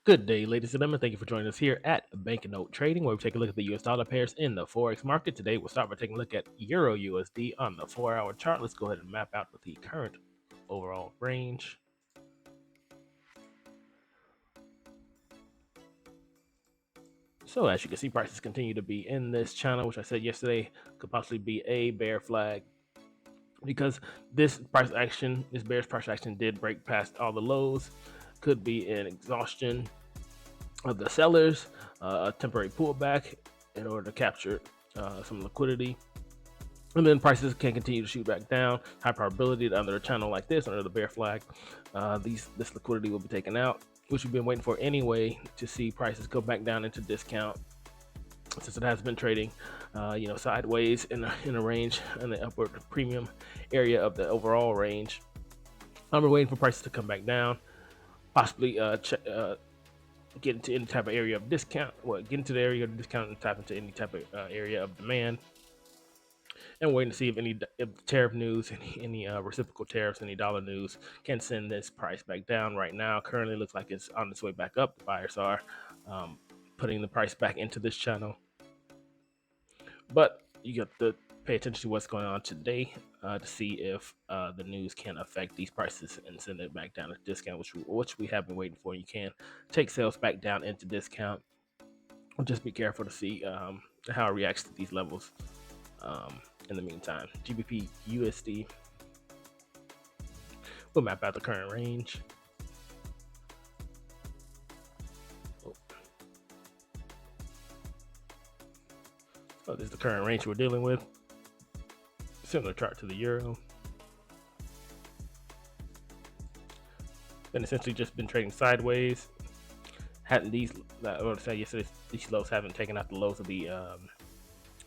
Good day, ladies and gentlemen. Thank you for joining us here at Banknote Trading, where we take a look at the US dollar pairs in the Forex market. Today, we'll start by taking a look at Euro USD on the 4-hour chart. Let's go ahead and map out the current overall range. So as you can see, prices continue to be in this channel, which I said yesterday could possibly be a bear flag because this bearish price action did break past all the lows. Could be an exhaustion of the sellers, a temporary pullback in order to capture some liquidity. And then prices can continue to shoot back down. High probability that under a channel like this, under the bear flag, this liquidity will be taken out, which we've been waiting for anyway to see prices go back down into discount, since it has been trading, sideways in a range in the upward premium area of the overall range. We're waiting for prices to come back down, possibly get into any type of area of discount. Get into the area of discount and tap into any type of area of demand. And waiting to see if tariff news, any reciprocal tariffs, any dollar news can send this price back down. Right now, currently looks like it's on its way back up. The buyers are putting the price back into this channel, but you got to pay attention to what's going on today to see if the news can affect these prices and send it back down to discount, which we have been waiting for. You can take sales back down into discount. Just be careful to see how it reacts to these levels. In the meantime, GBP USD, we'll map out the current range. Oh, this is the current range we're dealing with. Similar chart to the euro. Then essentially just been trading sideways. Hadn't these, I want to say yesterday, these lows haven't taken out the lows of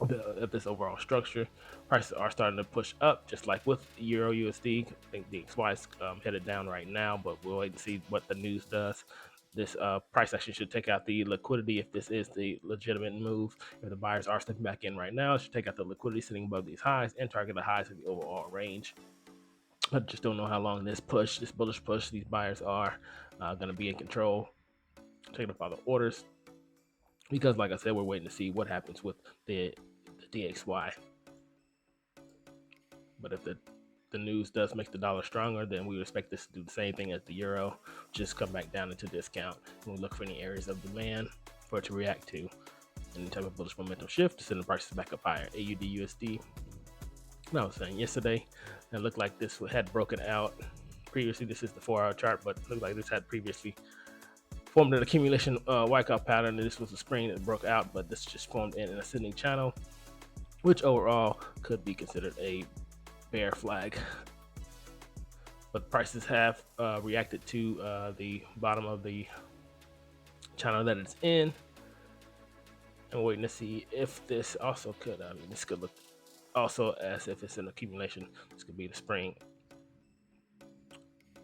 of this overall structure. Prices are starting to push up, just like with Euro USD. I think the XY is headed down right now, but we'll wait and see what the news does. This price action should take out the liquidity if this is the legitimate move. If the buyers are stepping back in right now, it should take out the liquidity sitting above these highs and target the highs of the overall range. I just don't know how long this bullish push, these buyers are going to be in control, taking up all the orders. Because, like I said, we're waiting to see what happens with the DXY. But if the news does make the dollar stronger, then we would expect this to do the same thing as the euro, just come back down into discount. And we look for any areas of demand for it to react to any type of bullish momentum shift to send the prices back up higher. AUD USD. I was saying yesterday, it looked like this had broken out previously. This is the 4-hour chart, but it looked like this had previously formed an accumulation wipeout pattern. This was a spring that broke out, but this just formed in an ascending channel, which overall could be considered a bear flag. But prices have reacted to the bottom of the channel that it's in, and we're waiting to see if this also could. This could look also as if it's an accumulation. This could be the spring.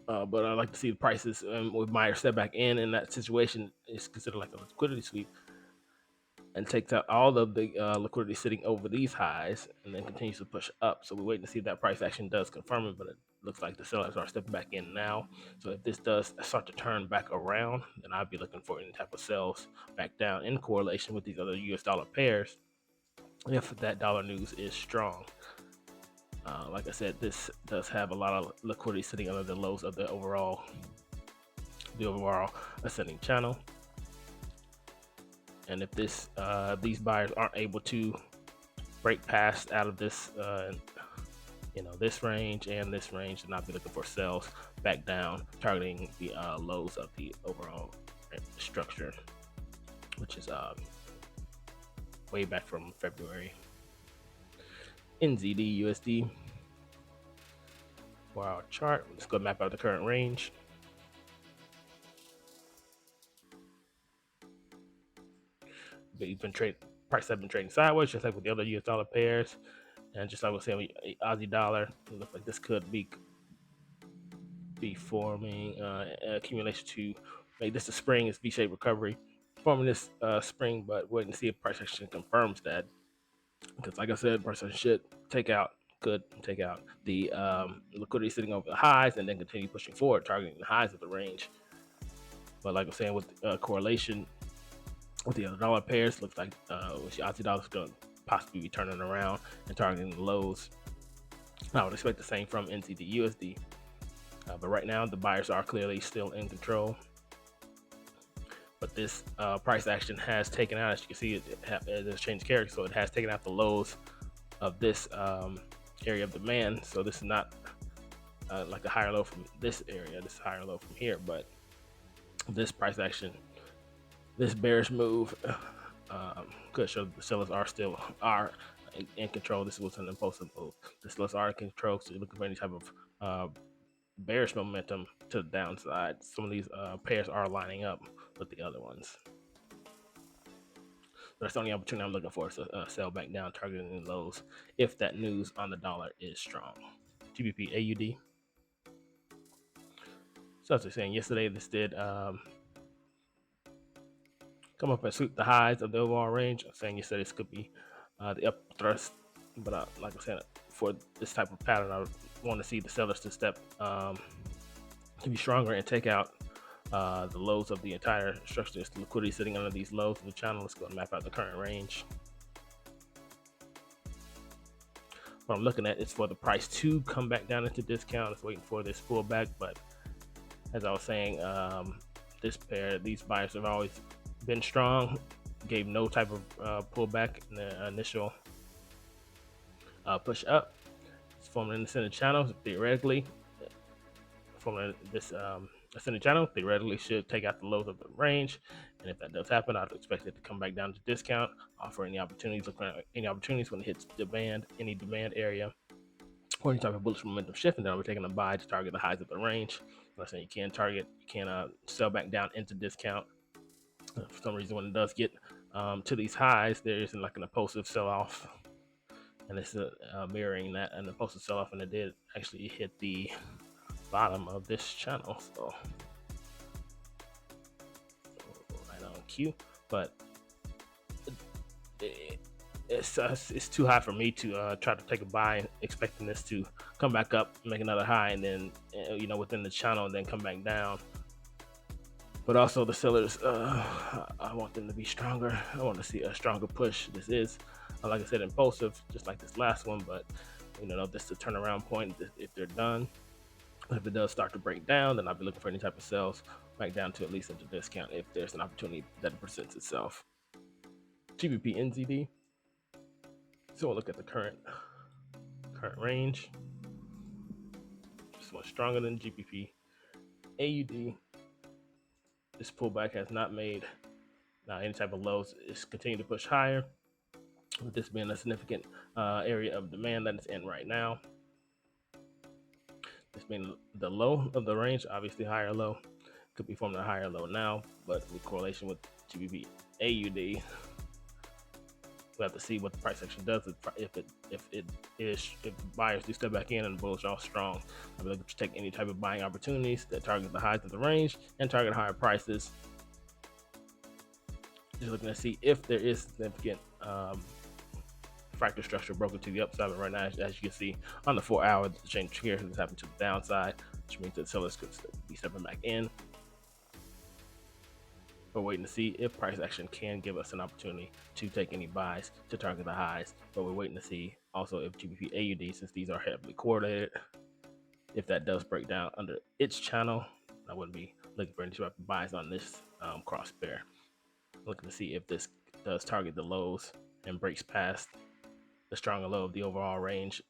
But I'd like to see the prices with Meyer step back in that situation. Is considered like a liquidity sweep and takes out all of the liquidity sitting over these highs and then continues to push up. So we're waiting to see if that price action does confirm it, but it looks like the sellers are stepping back in now. So if this does start to turn back around, then I'd be looking for any type of sells back down in correlation with these other US dollar pairs if that dollar news is strong. Like I said, this does have a lot of liquidity sitting under the lows of the overall ascending channel. And if these buyers aren't able to break past out of this, this range and this range, then I'll be looking for sells back down, targeting the lows of the overall structure, which is way back from February. NZD USD 4-hour chart. Let's go map out the current range. But prices have been trading sideways, just like with the other US dollar pairs, and just like I was saying, Aussie dollar, it looks like this could be forming accumulation to make this a spring. It's V-shaped recovery, forming this spring, but wait and see if price action confirms that. Because, like I said, price action should could take out the liquidity sitting over the highs and then continue pushing forward, targeting the highs of the range. But like I'm saying, with correlation with the other dollar pairs, looks like with the Aussie dollar is going to possibly be turning around and targeting the lows. I would expect the same from NZD USD. But right now, the buyers are clearly still in control. But this price action has taken out, as you can see, it has changed character, so it has taken out the lows of this area of demand. So this is not like a higher low from this area, this higher low from here, but this price action, this bearish move could show the sellers are still in control. This was an impulsive move. The sellers are in control, so you're looking for any type of bearish momentum to the downside. Some of these pairs are lining up with the other ones. That's the only opportunity I'm looking for, is to sell back down, targeting lows if that news on the dollar is strong. GBP AUD. So as I was saying yesterday, this did come up and sweep the highs of the overall range. I'm saying yesterday this could be the up thrust, but like I said, for this type of pattern, I want to see the sellers to step to be stronger and take out the lows of the entire structure. There's liquidity sitting under these lows of the channel. Let's go and map out the current range. What I'm looking at is for the price to come back down into discount. It's waiting for this pullback, but as I was saying, these buyers have always been strong, gave no type of pullback in the initial push up. It's forming in the center channel. Theoretically, forming this ascending channel theoretically should take out the lows of the range, and if that does happen, I'd expect it to come back down to discount, offer any opportunities, looking at any opportunities when it hits any demand area, or any type of bullish momentum shift, and then I'll be taking a buy to target the highs of the range. I'm saying you can sell back down into discount. For some reason, when it does get to these highs, there isn't like an impulsive sell-off, and it's mirroring that an impulsive sell-off, and it did actually hit the bottom of this channel, so right on cue. But it's too high for me to try to take a buy, expecting this to come back up, make another high, and then within the channel, and then come back down. But also the sellers, I want them to be stronger. I want to see a stronger push. This is, like I said, impulsive, just like this last one. But this is a turnaround point if they're done. If it does start to break down, then I'll be looking for any type of sales back down to at least into discount if there's an opportunity that presents itself. GBP NZD. So we'll look at the current range. This one's stronger than GBP AUD. This pullback has not made any type of lows. It's continuing to push higher, with this being a significant area of demand that it's in right now. This being the low of the range, obviously higher low. Could be forming a higher low now, but with correlation with GBP AUD, we have to see what the price action does. If buyers do step back in and the bullish are strong, I'm looking to take any type of buying opportunities that target the highs of the range and target higher prices. Just looking to see if there is significant fractal structure broken to the upside. But right now, as you can see on the 4 hour, the change here has happened to the downside, which means that sellers could be stepping back in. We're waiting to see if price action can give us an opportunity to take any buys to target the highs. But we're waiting to see also if GBP AUD, since these are heavily correlated, if that does break down under its channel, I wouldn't be looking for any type of buys on this cross pair. Looking to see if this does target the lows and breaks past the stronger low of the overall range,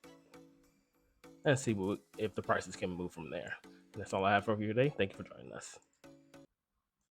and see if the prices can move from there. And that's all I have for you today. Thank you for joining us.